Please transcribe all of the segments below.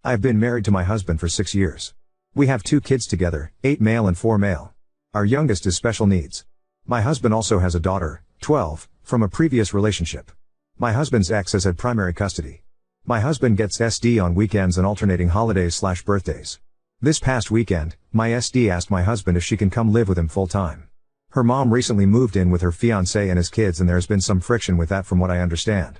I have been married to my husband for 6 years. We have 2 kids together, 8 male and 4 male. Our youngest is special needs. My husband also has a daughter, 12, from a previous relationship. My husband's ex has had primary custody. My husband gets SD on weekends and alternating holidays/birthdays. This past weekend, my SD asked my husband if she can come live with him full time. Her mom recently moved in with her fiancé and his kids, and there's been some friction with that from what I understand.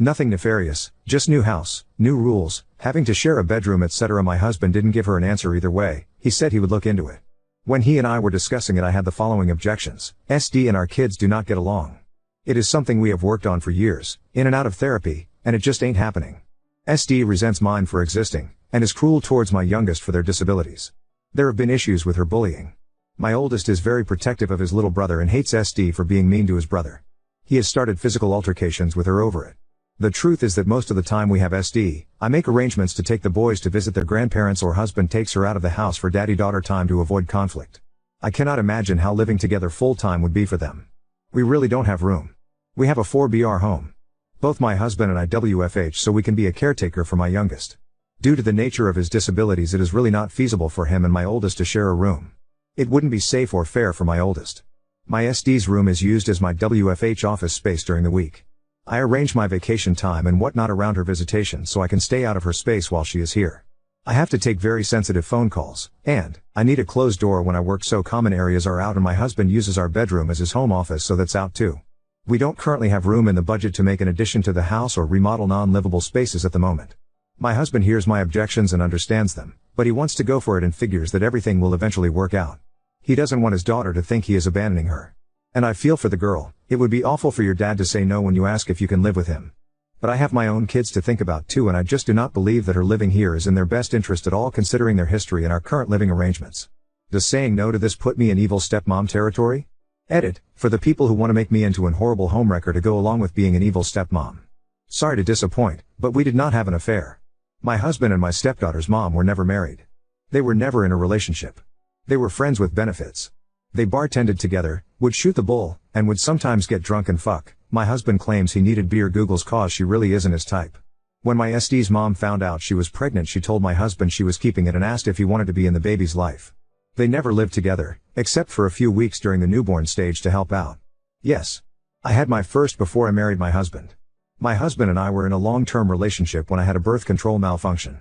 Nothing nefarious, just new house, new rules, having to share a bedroom, etc. My husband didn't give her an answer either way. He said he would look into it. When he and I were discussing it, I had the following objections. SD and our kids do not get along. It is something we have worked on for years, in and out of therapy, and it just ain't happening. SD resents mine for existing, and is cruel towards my youngest for their disabilities. There have been issues with her bullying. My oldest is very protective of his little brother and hates SD for being mean to his brother. He has started physical altercations with her over it. The truth is that most of the time we have SD, I make arrangements to take the boys to visit their grandparents, or husband takes her out of the house for daddy-daughter time to avoid conflict. I cannot imagine how living together full-time would be for them. We really don't have room. We have a 4BR home. Both my husband and I WFH so we can be a caretaker for my youngest. Due to the nature of his disabilities, it is really not feasible for him and my oldest to share a room. It wouldn't be safe or fair for my oldest. My SD's room is used as my WFH office space during the week. I arrange my vacation time and whatnot around her visitation so I can stay out of her space while she is here. I have to take very sensitive phone calls, and I need a closed door when I work, so common areas are out, and my husband uses our bedroom as his home office, so that's out too. We don't currently have room in the budget to make an addition to the house or remodel non-livable spaces at the moment. My husband hears my objections and understands them, but he wants to go for it and figures that everything will eventually work out. He doesn't want his daughter to think he is abandoning her. And I feel for the girl. It would be awful for your dad to say no when you ask if you can live with him. But I have my own kids to think about too, and I just do not believe that her living here is in their best interest at all, considering their history and our current living arrangements. Does saying no to this put me in evil stepmom territory? Edit, for the people who want to make me into an horrible homewrecker to go along with being an evil stepmom. Sorry to disappoint, but we did not have an affair. My husband and my stepdaughter's mom were never married. They were never in a relationship. They were friends with benefits. They bartended together, would shoot the bull, and would sometimes get drunk and fuck. My husband claims he needed beer Google's cause she really isn't his type. When my SD's mom found out she was pregnant, she told my husband she was keeping it and asked if he wanted to be in the baby's life. They never lived together, except for a few weeks during the newborn stage to help out. Yes. I had my first before I married my husband. My husband and I were in a long-term relationship when I had a birth control malfunction.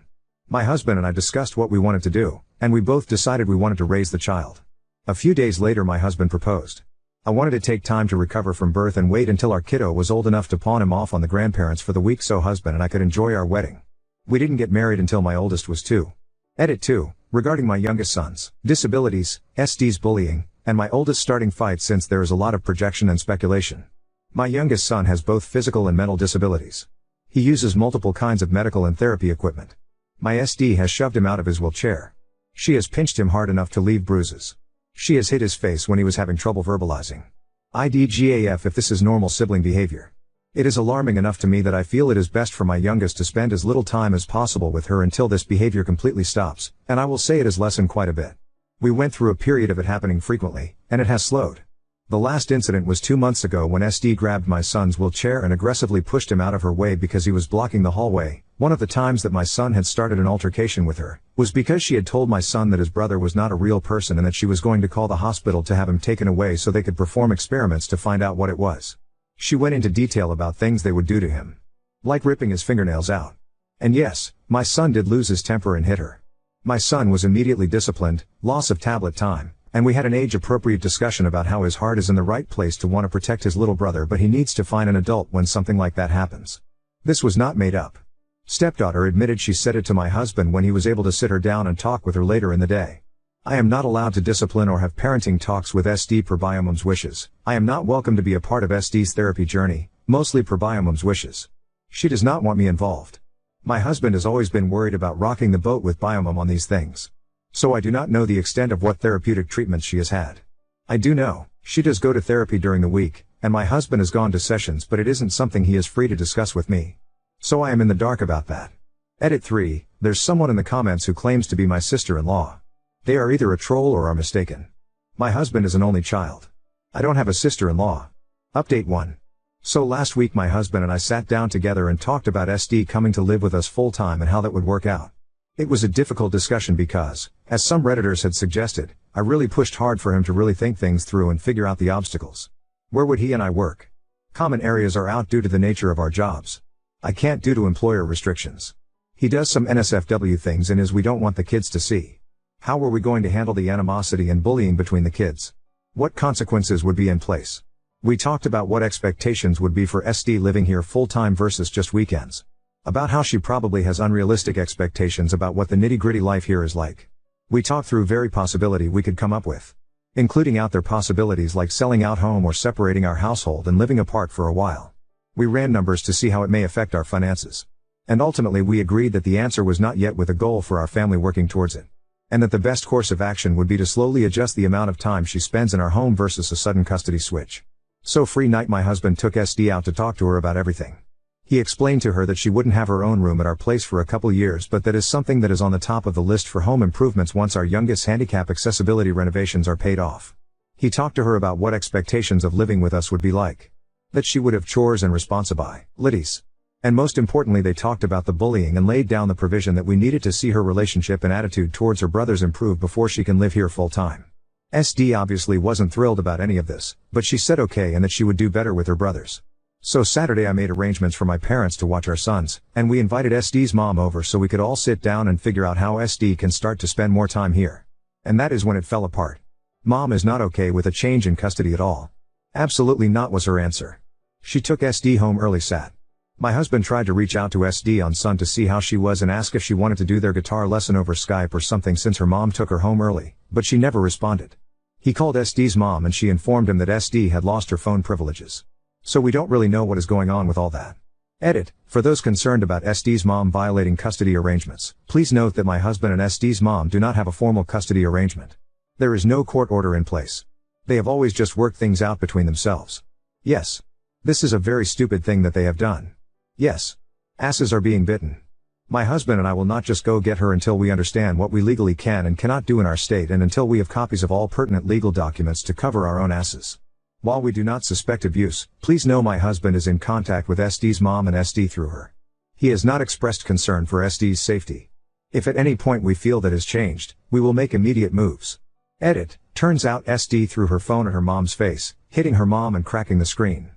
My husband and I discussed what we wanted to do, and we both decided we wanted to raise the child. A few days later my husband proposed. I wanted to take time to recover from birth and wait until our kiddo was old enough to pawn him off on the grandparents for the week so husband and I could enjoy our wedding. We didn't get married until my oldest was 2. Edit 2, regarding my youngest son's disabilities, SD's bullying, and my oldest starting fights, since there is a lot of projection and speculation. My youngest son has both physical and mental disabilities. He uses multiple kinds of medical and therapy equipment. My SD has shoved him out of his wheelchair. She has pinched him hard enough to leave bruises. She has hit his face when he was having trouble verbalizing. IDGAF if this is normal sibling behavior. It is alarming enough to me that I feel it is best for my youngest to spend as little time as possible with her until this behavior completely stops, and I will say it has lessened quite a bit. We went through a period of it happening frequently, and it has slowed. The last incident was 2 months ago when SD grabbed my son's wheelchair and aggressively pushed him out of her way because he was blocking the hallway. One of the times that my son had started an altercation with her was because she had told my son that his brother was not a real person and that she was going to call the hospital to have him taken away so they could perform experiments to find out what it was. She went into detail about things they would do to him. Like ripping his fingernails out. And yes, my son did lose his temper and hit her. My son was immediately disciplined, loss of tablet time, and we had an age-appropriate discussion about how his heart is in the right place to want to protect his little brother, but he needs to find an adult when something like that happens. This was not made up. Stepdaughter admitted she said it to my husband when he was able to sit her down and talk with her later in the day. I am not allowed to discipline or have parenting talks with SD per Biomom's wishes. I am not welcome to be a part of SD's therapy journey, mostly per Biomom's wishes. She does not want me involved. My husband has always been worried about rocking the boat with Biomom on these things. So I do not know the extent of what therapeutic treatments she has had. I do know, she does go to therapy during the week, and my husband has gone to sessions, but it isn't something he is free to discuss with me. So I am in the dark about that. Edit 3, there's someone in the comments who claims to be my sister-in-law. They are either a troll or are mistaken. My husband is an only child. I don't have a sister-in-law. Update 1. So last week my husband and I sat down together and talked about SD coming to live with us full time and how that would work out. It was a difficult discussion because, as some Redditors had suggested, I really pushed hard for him to really think things through and figure out the obstacles. Where would he and I work? Common areas are out due to the nature of our jobs. I can't due to employer restrictions. He does some NSFW things and we don't want the kids to see. How were we going to handle the animosity and bullying between the kids? What consequences would be in place? We talked about what expectations would be for SD living here full-time versus just weekends. About how she probably has unrealistic expectations about what the nitty-gritty life here is like. We talked through every possibility we could come up with, including out there possibilities like selling out home or separating our household and living apart for a while. We ran numbers to see how it may affect our finances. And ultimately we agreed that the answer was not yet with a goal for our family working towards it. And that the best course of action would be to slowly adjust the amount of time she spends in our home versus a sudden custody switch. So free night my husband took SD out to talk to her about everything. He explained to her that she wouldn't have her own room at our place for a couple years, but that is something that is on the top of the list for home improvements once our youngest handicap accessibility renovations are paid off. He talked to her about what expectations of living with us would be like. That she would have chores and responsibilities. And most importantly they talked about the bullying and laid down the provision that we needed to see her relationship and attitude towards her brothers improve before she can live here full time. SD obviously wasn't thrilled about any of this, but she said okay and that she would do better with her brothers. So Saturday I made arrangements for my parents to watch our sons, and we invited SD's mom over so we could all sit down and figure out how SD can start to spend more time here. And that is when it fell apart. Mom is not okay with a change in custody at all. Absolutely not was her answer. She took SD home early Sat. My husband tried to reach out to SD on Sun to see how she was and ask if she wanted to do their guitar lesson over Skype or something since her mom took her home early, but she never responded. He called SD's mom and she informed him that SD had lost her phone privileges. So we don't really know what is going on with all that. Edit, for those concerned about SD's mom violating custody arrangements, please note that my husband and SD's mom do not have a formal custody arrangement. There is no court order in place. They have always just worked things out between themselves. Yes. This is a very stupid thing that they have done. Yes. Asses are being bitten. My husband and I will not just go get her until we understand what we legally can and cannot do in our state and until we have copies of all pertinent legal documents to cover our own asses. While we do not suspect abuse, please know my husband is in contact with SD's mom and SD through her. He has not expressed concern for SD's safety. If at any point we feel that has changed, we will make immediate moves. Edit, turns out SD threw her phone at her mom's face, hitting her mom and cracking the screen.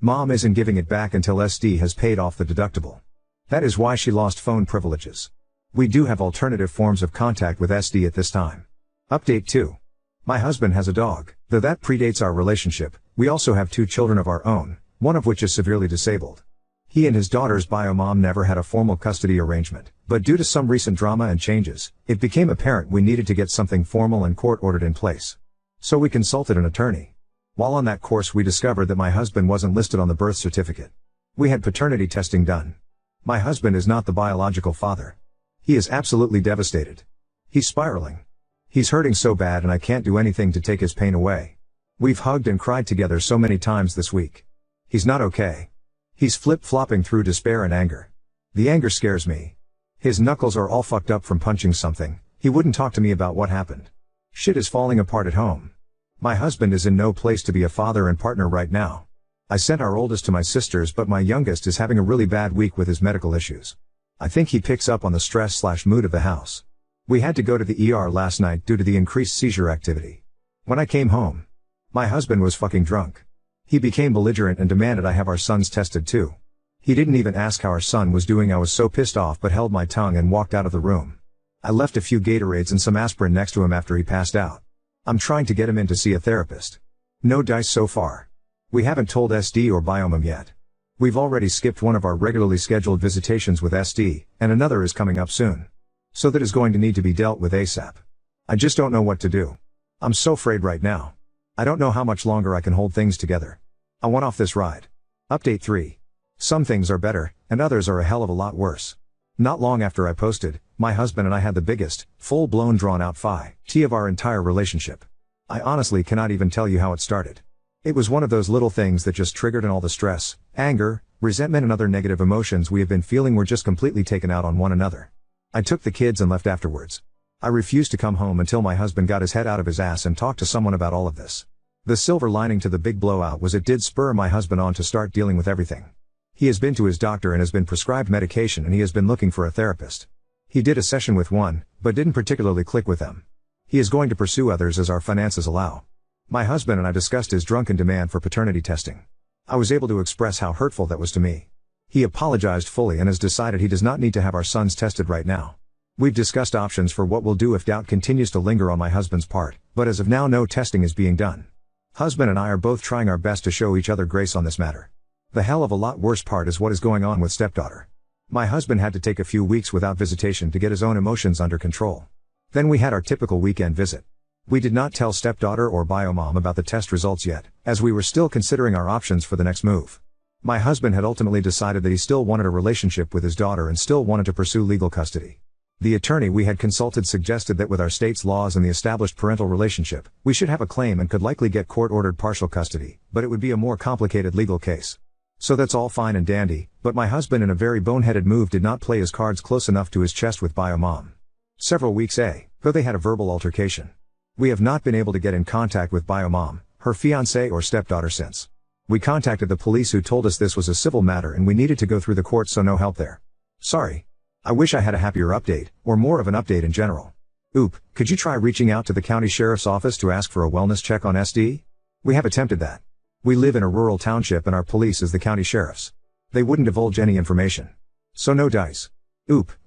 Mom isn't giving it back until SD has paid off the deductible. That is why she lost phone privileges. We do have alternative forms of contact with SD at this time. Update 2. My husband has a dog. Though that predates our relationship, we also have 2 children of our own, one of which is severely disabled. He and his daughter's bio mom never had a formal custody arrangement, but due to some recent drama and changes, it became apparent we needed to get something formal and court-ordered in place. So we consulted an attorney. While on that course we discovered that my husband wasn't listed on the birth certificate. We had paternity testing done. My husband is not the biological father. He is absolutely devastated. He's spiraling. He's hurting so bad and I can't do anything to take his pain away. We've hugged and cried together so many times this week. He's not okay. He's flip-flopping through despair and anger. The anger scares me. His knuckles are all fucked up from punching something. He wouldn't talk to me about what happened. Shit is falling apart at home. My husband is in no place to be a father and partner right now. I sent our oldest to my sister's, but my youngest is having a really bad week with his medical issues. I think he picks up on the stress/mood of the house. We had to go to the ER last night due to the increased seizure activity. When I came home, my husband was fucking drunk. He became belligerent and demanded I have our sons tested too. He didn't even ask how our son was doing. I was so pissed off but held my tongue and walked out of the room. I left a few Gatorades and some aspirin next to him after he passed out. I'm trying to get him in to see a therapist. No dice so far. We haven't told SD or Biomum yet. We've already skipped one of our regularly scheduled visitations with SD, and another is coming up soon. So that is going to need to be dealt with ASAP. I just don't know what to do. I'm so afraid right now. I don't know how much longer I can hold things together. I want off this ride. Update 3. Some things are better, and others are a hell of a lot worse. Not long after I posted, my husband and I had the biggest, full-blown drawn-out fight of our entire relationship. I honestly cannot even tell you how it started. It was one of those little things that just triggered, and all the stress, anger, resentment and other negative emotions we have been feeling were just completely taken out on one another. I took the kids and left afterwards. I refused to come home until my husband got his head out of his ass and talked to someone about all of this. The silver lining to the big blowout was it did spur my husband on to start dealing with everything. He has been to his doctor and has been prescribed medication, and he has been looking for a therapist. He did a session with one, but didn't particularly click with them. He is going to pursue others as our finances allow. My husband and I discussed his drunken demand for paternity testing. I was able to express how hurtful that was to me. He apologized fully and has decided he does not need to have our sons tested right now. We've discussed options for what we'll do if doubt continues to linger on my husband's part, but as of now no testing is being done. Husband and I are both trying our best to show each other grace on this matter. The hell of a lot worse part is what is going on with stepdaughter. My husband had to take a few weeks without visitation to get his own emotions under control. Then we had our typical weekend visit. We did not tell stepdaughter or biomom about the test results yet, as we were still considering our options for the next move. My husband had ultimately decided that he still wanted a relationship with his daughter and still wanted to pursue legal custody. The attorney we had consulted suggested that with our state's laws and the established parental relationship, we should have a claim and could likely get court-ordered partial custody, but it would be a more complicated legal case. So that's all fine and dandy, but my husband in a very boneheaded move did not play his cards close enough to his chest with biomom. Several weeks ago, they had a verbal altercation. We have not been able to get in contact with biomom, her fiancé or stepdaughter since. We contacted the police who told us this was a civil matter and we needed to go through the court, so no help there. Sorry. I wish I had a happier update, or more of an update in general. Could you try reaching out to the county sheriff's office to ask for a wellness check on SD? We have attempted that. We live in a rural township and our police is the county sheriffs. They wouldn't divulge any information. So no dice.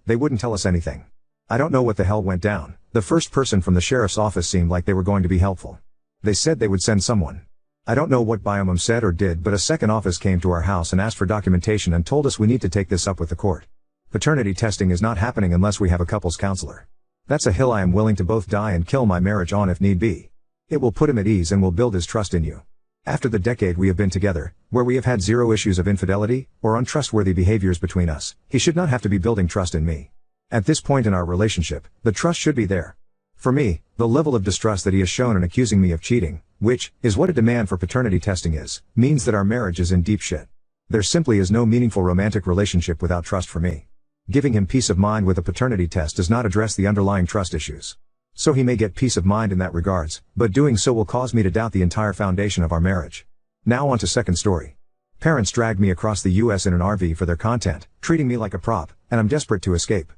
They wouldn't tell us anything. I don't know what the hell went down. The first person from the sheriff's office seemed like they were going to be helpful. They said they would send someone. I don't know what biomom said or did, but a second office came to our house and asked for documentation and told us we need to take this up with the court. Paternity testing is not happening unless we have a couples counselor. That's a hill I am willing to both die and kill my marriage on if need be. It will put him at ease and will build his trust in you. After the decade we have been together, where we have had zero issues of infidelity or untrustworthy behaviors between us, he should not have to be building trust in me. At this point in our relationship, the trust should be there. For me, the level of distrust that he has shown in accusing me of cheating, which is what a demand for paternity testing is, means that our marriage is in deep shit. There simply is no meaningful romantic relationship without trust for me. Giving him peace of mind with a paternity test does not address the underlying trust issues. So he may get peace of mind in that regards, but doing so will cause me to doubt the entire foundation of our marriage. Now on to second story. Parents dragged me across the US in an RV for their content, treating me like a prop, and I'm desperate to escape.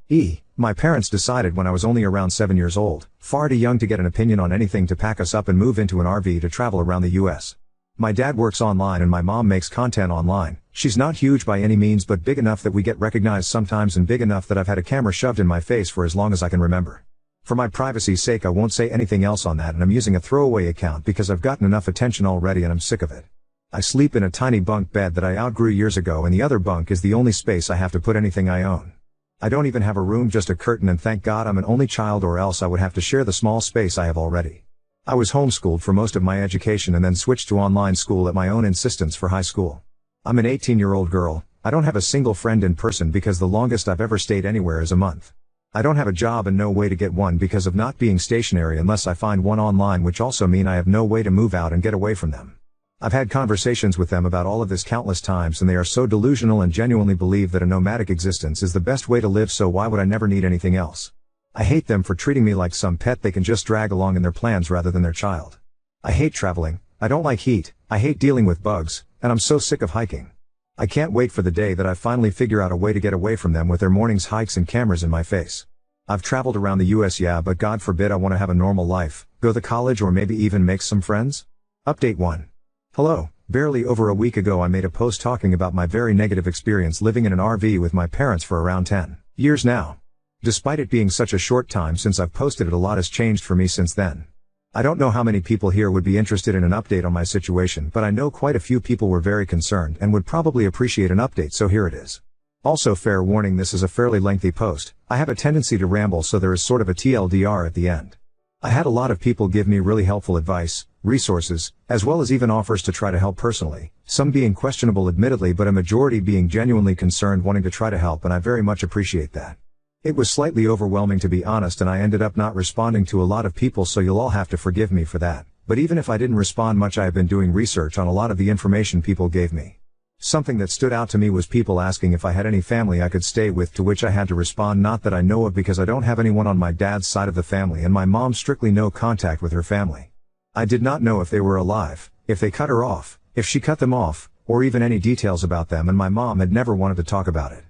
My parents decided when I was only around 7 years old, far too young to get an opinion on anything, to pack us up and move into an RV to travel around the US. My dad works online and my mom makes content online. She's not huge by any means, but big enough that we get recognized sometimes, and big enough that I've had a camera shoved in my face for as long as I can remember. For my privacy's sake I won't say anything else on that, and I'm using a throwaway account because I've gotten enough attention already and I'm sick of it. I sleep in a tiny bunk bed that I outgrew years ago, and the other bunk is the only space I have to put anything I own. I don't even have a room, just a curtain, and thank God I'm an only child, or else I would have to share the small space I have already. I was homeschooled for most of my education and then switched to online school at my own insistence for high school. I'm an 18-year-old girl. I don't have a single friend in person because the longest I've ever stayed anywhere is a month. I don't have a job and no way to get one because of not being stationary unless I find one online, which also mean I have no way to move out and get away from them. I've had conversations with them about all of this countless times, and they are so delusional and genuinely believe that a nomadic existence is the best way to live, so why would I never need anything else? I hate them for treating me like some pet they can just drag along in their plans rather than their child. I hate traveling, I don't like heat, I hate dealing with bugs, and I'm so sick of hiking. I can't wait for the day that I finally figure out a way to get away from them with their morning's hikes and cameras in my face. I've traveled around the US, yeah, but God forbid I want to have a normal life, go to college, or maybe even make some friends? Update 1. Hello. Barely over a week ago I made a post talking about my very negative experience living in an RV with my parents for around 10 years now. Despite it being such a short time since I've posted it, a lot has changed for me since then. I don't know how many people here would be interested in an update on my situation, but I know quite a few people were very concerned and would probably appreciate an update, so here it is. Also, fair warning, this is a fairly lengthy post. I have a tendency to ramble, so there is sort of a TLDR at the end. I had a lot of people give me really helpful advice, resources, as well as even offers to try to help personally, some being questionable admittedly, but a majority being genuinely concerned, wanting to try to help, and I very much appreciate that. It was slightly overwhelming, to be honest, and I ended up not responding to a lot of people, so you'll all have to forgive me for that. But even if I didn't respond much, I have been doing research on a lot of the information people gave me. Something that stood out to me was people asking if I had any family I could stay with, to which I had to respond, not that I know of, because I don't have anyone on my dad's side of the family, and my mom strictly no contact with her family. I did not know if they were alive, if they cut her off, if she cut them off, or even any details about them, and my mom had never wanted to talk about it.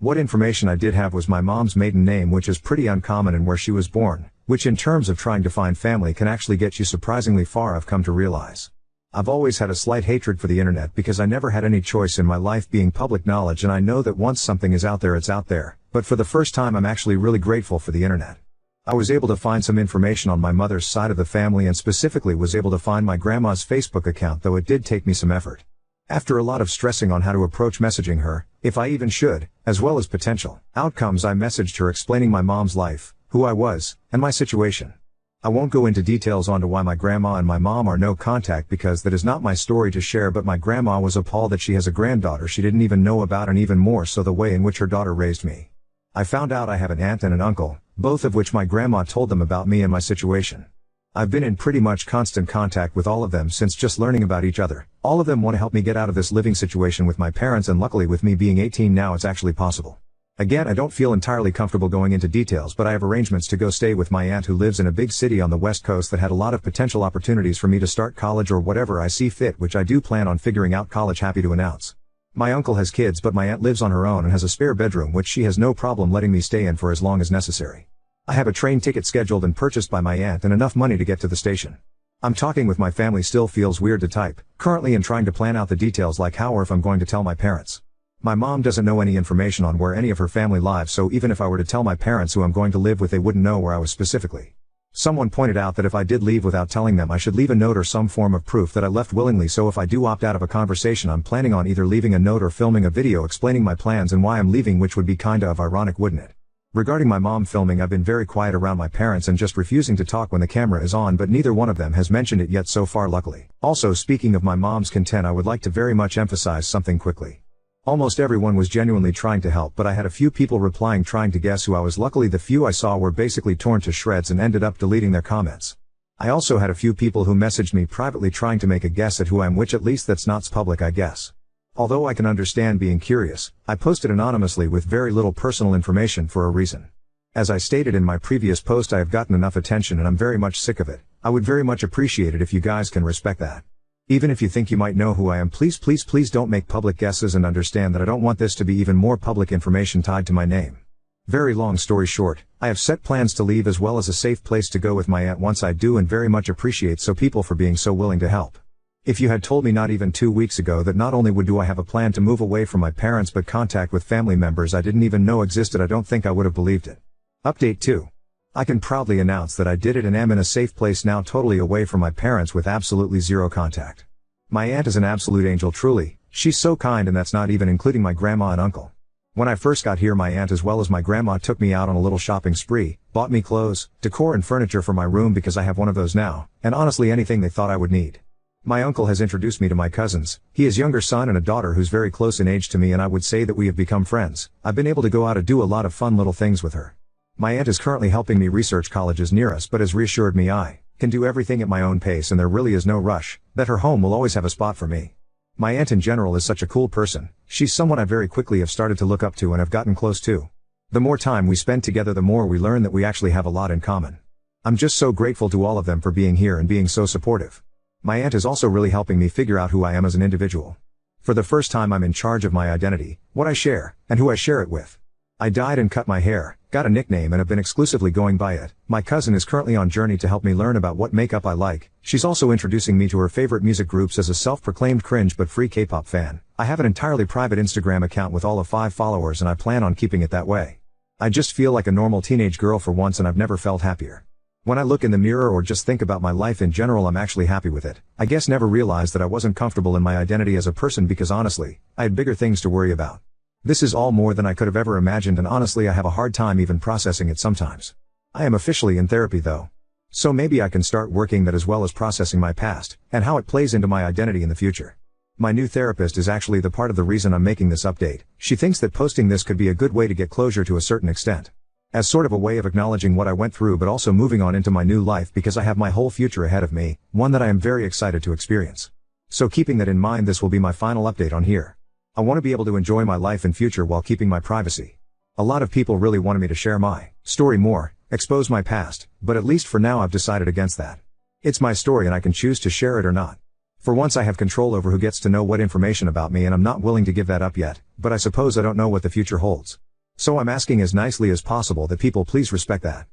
What information I did have was my mom's maiden name, which is pretty uncommon, and where she was born, which in terms of trying to find family can actually get you surprisingly far, I've come to realize. I've always had a slight hatred for the internet because I never had any choice in my life being public knowledge, and I know that once something is out there, it's out there, but for the first time I'm actually really grateful for the internet. I was able to find some information on my mother's side of the family, and specifically was able to find my grandma's Facebook account, though it did take me some effort. After a lot of stressing on how to approach messaging her, if I even should, as well as potential outcomes, I messaged her explaining my mom's life, who I was, and my situation. I won't go into details onto why my grandma and my mom are no contact, because that is not my story to share, but my grandma was appalled that she has a granddaughter she didn't even know about, and even more so the way in which her daughter raised me. I found out I have an aunt and an uncle, both of which my grandma told them about me and my situation. I've been in pretty much constant contact with all of them since just learning about each other. All of them want to help me get out of this living situation with my parents, and luckily with me being 18 now, it's actually possible. Again, I don't feel entirely comfortable going into details, but I have arrangements to go stay with my aunt who lives in a big city on the West Coast that had a lot of potential opportunities for me to start college or whatever I see fit, which I do plan on figuring out college, happy to announce. My uncle has kids, but my aunt lives on her own and has a spare bedroom which she has no problem letting me stay in for as long as necessary. I have a train ticket scheduled and purchased by my aunt and enough money to get to the station. I'm talking with my family, still feels weird to type, currently, and trying to plan out the details like how or if I'm going to tell my parents. My mom doesn't know any information on where any of her family lives, so even if I were to tell my parents who I'm going to live with, they wouldn't know where I was specifically. Someone pointed out that if I did leave without telling them, I should leave a note or some form of proof that I left willingly, so if I do opt out of a conversation, I'm planning on either leaving a note or filming a video explaining my plans and why I'm leaving, which would be kinda of ironic, wouldn't it? Regarding my mom filming, I've been very quiet around my parents and just refusing to talk when the camera is on, but neither one of them has mentioned it yet so far, luckily. Also, speaking of my mom's content, I would like to very much emphasize something quickly. Almost everyone was genuinely trying to help, but I had a few people replying trying to guess who I was. Luckily, the few I saw were basically torn to shreds and ended up deleting their comments. I also had a few people who messaged me privately trying to make a guess at who I am, which at least that's not public, I guess. Although I can understand being curious, I posted anonymously with very little personal information for a reason. As I stated in my previous post, I have gotten enough attention and I'm very much sick of it. I would very much appreciate it if you guys can respect that. Even if you think you might know who I am, please don't make public guesses, and understand that I don't want this to be even more public information tied to my name. Very long story short, I have set plans to leave as well as a safe place to go with my aunt once I do, and very much appreciate so people for being so willing to help. If you had told me not even 2 weeks ago that not only do I have a plan to move away from my parents but contact with family members I didn't even know existed, I don't think I would have believed it. Update 2. I can proudly announce that I did it and am in a safe place now, totally away from my parents with absolutely zero contact. My aunt is an absolute angel, truly. She's so kind, and that's not even including my grandma and uncle. When I first got here, my aunt as well as my grandma took me out on a little shopping spree, bought me clothes, decor and furniture for my room because I have one of those now, and honestly anything they thought I would need. My uncle has introduced me to my cousins. He has a younger son and a daughter who's very close in age to me, and I would say that we have become friends. I've been able to go out and do a lot of fun little things with her. My aunt is currently helping me research colleges near us, but has reassured me I can do everything at my own pace and there really is no rush, that her home will always have a spot for me. My aunt in general is such a cool person. She's someone I very quickly have started to look up to and have gotten close to. The more time we spend together, the more we learn that we actually have a lot in common. I'm just so grateful to all of them for being here and being so supportive. My aunt is also really helping me figure out who I am as an individual. For the first time, I'm in charge of my identity, what I share, and who I share it with. I dyed and cut my hair, got a nickname, and have been exclusively going by it. My cousin is currently on journey to help me learn about what makeup I like. She's also introducing me to her favorite music groups as a self-proclaimed cringe but free K-pop fan. I have an entirely private Instagram account with all of 5 followers and I plan on keeping it that way. I just feel like a normal teenage girl for once, and I've never felt happier. When I look in the mirror or just think about my life in general, I'm actually happy with it. I guess never realized that I wasn't comfortable in my identity as a person because honestly, I had bigger things to worry about. This is all more than I could have ever imagined, and honestly I have a hard time even processing it sometimes. I am officially in therapy though. So maybe I can start working that as well as processing my past, and how it plays into my identity in the future. My new therapist is actually the part of the reason I'm making this update. She thinks that posting this could be a good way to get closure to a certain extent. As sort of a way of acknowledging what I went through but also moving on into my new life because I have my whole future ahead of me, one that I am very excited to experience. So keeping that in mind, this will be my final update on here. I want to be able to enjoy my life in future while keeping my privacy. A lot of people really wanted me to share my story more, expose my past, but at least for now I've decided against that. It's my story and I can choose to share it or not. For once I have control over who gets to know what information about me, and I'm not willing to give that up yet, but I suppose I don't know what the future holds. So I'm asking as nicely as possible that people please respect that.